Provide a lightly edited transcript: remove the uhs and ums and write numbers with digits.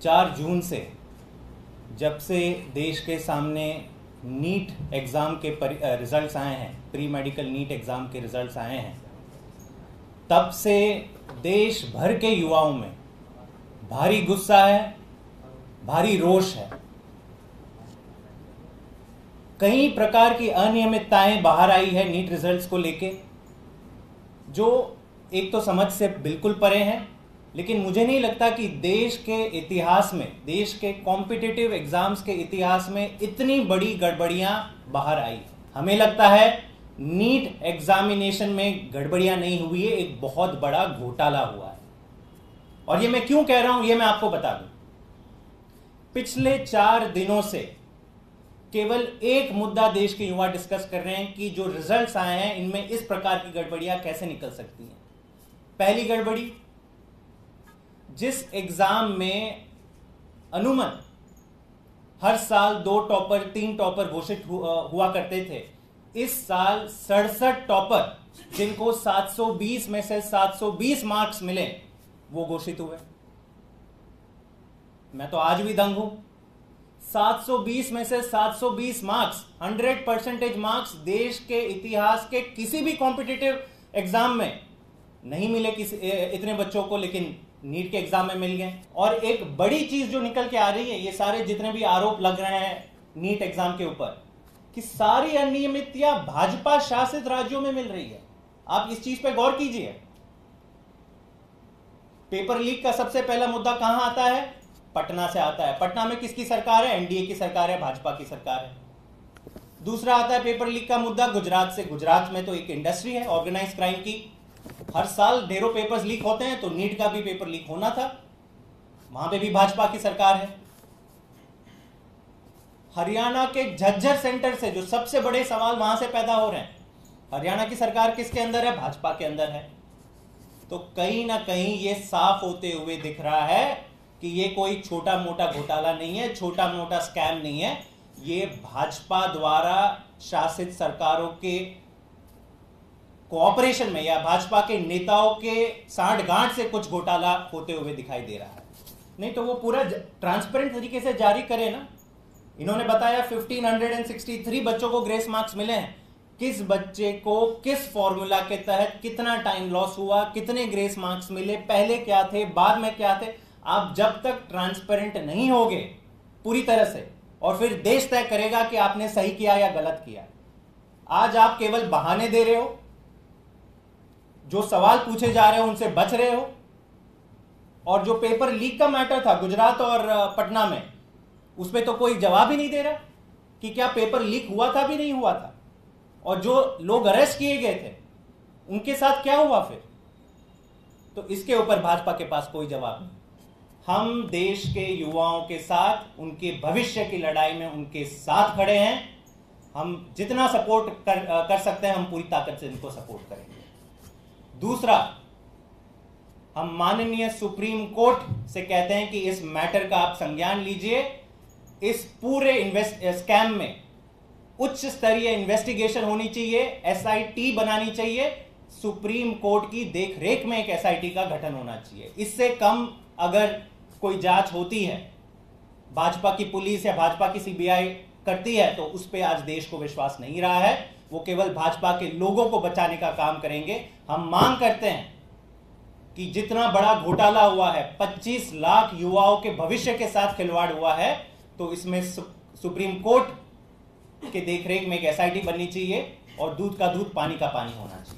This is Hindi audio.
4 जून से जब से देश के सामने नीट एग्ज़ाम के रिजल्ट्स आए हैं, प्री मेडिकल नीट एग्ज़ाम के रिजल्ट्स आए हैं, तब से देश भर के युवाओं में भारी गुस्सा है, भारी रोष है। कई प्रकार की अनियमितताएं बाहर आई है नीट रिजल्ट्स को लेके, जो एक तो समझ से बिल्कुल परे हैं, लेकिन मुझे नहीं लगता कि देश के इतिहास में, देश के कॉम्पिटिटिव एग्जाम्स के इतिहास में इतनी बड़ी गड़बड़ियां बाहर आई। हमें लगता है नीट एग्जामिनेशन में गड़बड़ियां नहीं हुई है, एक बहुत बड़ा घोटाला हुआ है। और ये मैं क्यों कह रहा हूं, ये मैं आपको बता दूं। पिछले 4 दिनों से केवल एक मुद्दा देश के युवा डिस्कस कर रहे हैं कि जो रिजल्ट्स आए हैं इनमें इस प्रकार की गड़बड़ियां कैसे निकल सकती हैं। पहली गड़बड़ी, जिस एग्जाम में अनुमन हर साल 2 टॉपर 3 टॉपर घोषित हुआ करते थे, इस साल 67 टॉपर जिनको 720 में से 720 मार्क्स मिले वो घोषित हुए। मैं तो आज भी दंग हूं। 720 में से 720 मार्क्स, 100% मार्क्स देश के इतिहास के किसी भी कॉम्पिटिटिव एग्जाम में नहीं मिले इतने बच्चों को, लेकिन नीट के एग्जाम में मिल गए। और एक बड़ी चीज जो निकल के आ रही है, ये सारे जितने भी आरोप लग रहे हैं नीट एग्जाम के ऊपर, कि सारी अनियमितता भाजपा शासित राज्यों में मिल रही है। आप इस चीज पे गौर कीजिए। पेपर लीक का सबसे पहला मुद्दा कहां आता है? पटना से आता है। पटना में किसकी सरकार है? एनडीए की सरकार है, भाजपा की सरकार है। दूसरा आता है पेपर लीक का मुद्दा गुजरात से। गुजरात में तो एक इंडस्ट्री है ऑर्गेनाइज क्राइम की, हर साल ढेरों पेपर्स लीक होते हैं, तो नीट का भी पेपर लीक होना था, वहां पे भी भाजपा की सरकार है। हरियाणा के झज्जर सेंटर से जो सबसे बड़े सवाल वहां से पैदा हो रहे हैं, हरियाणा की सरकार किसके अंदर है? भाजपा के अंदर है। तो कहीं ना कहीं ये साफ होते हुए दिख रहा है कि ये कोई छोटा मोटा घोटाला नहीं है, छोटा मोटा स्कैम नहीं है, ये भाजपा द्वारा शासित सरकारों के कोऑपरेशन में या भाजपा के नेताओं के सांठगांठ से कुछ घोटाला होते हुए दिखाई दे रहा है। नहीं तो वो पूरा ट्रांसपेरेंट तरीके से जारी करे ना। इन्होंने बताया 1563 बच्चों को ग्रेस मार्क्स मिले हैं। किस बच्चे को किस फॉर्मूला के तहत कितना टाइम लॉस हुआ, कितने ग्रेस मार्क्स मिले, पहले क्या थे, बाद में क्या थे। आप जब तक ट्रांसपेरेंट नहीं होगे पूरी तरह से, और फिर देश तय करेगा कि आपने सही किया या गलत किया। आज आप केवल बहाने दे रहे हो, जो सवाल पूछे जा रहे हो उनसे बच रहे हो। और जो पेपर लीक का मैटर था गुजरात और पटना में, उसमें तो कोई जवाब ही नहीं दे रहा कि क्या पेपर लीक हुआ था भी नहीं हुआ था, और जो लोग अरेस्ट किए गए थे उनके साथ क्या हुआ फिर। तो इसके ऊपर भाजपा के पास कोई जवाब नहीं। हम देश के युवाओं के साथ, उनके भविष्य की लड़ाई में उनके साथ खड़े हैं। हम जितना सपोर्ट कर सकते हैं हम पूरी ताकत से इनको सपोर्ट करेंगे। दूसरा, हम माननीय सुप्रीम कोर्ट से कहते हैं कि इस मैटर का आप संज्ञान लीजिए। इस पूरे स्कैम में उच्च स्तरीय इन्वेस्टिगेशन होनी चाहिए, एसआईटी बनानी चाहिए, सुप्रीम कोर्ट की देखरेख में एक एसआईटी का गठन होना चाहिए। इससे कम अगर कोई जांच होती है, भाजपा की पुलिस या भाजपा की सीबीआई करती है, तो उस पर आज देश को विश्वास नहीं रहा है। वो केवल भाजपा के लोगों को बचाने का काम करेंगे। हम मांग करते हैं कि जितना बड़ा घोटाला हुआ है, 25 लाख युवाओं के भविष्य के साथ खिलवाड़ हुआ है, तो इसमें सुप्रीम कोर्ट के देखरेख में एक एसआईटी बननी चाहिए और दूध का दूध पानी का पानी होना चाहिए।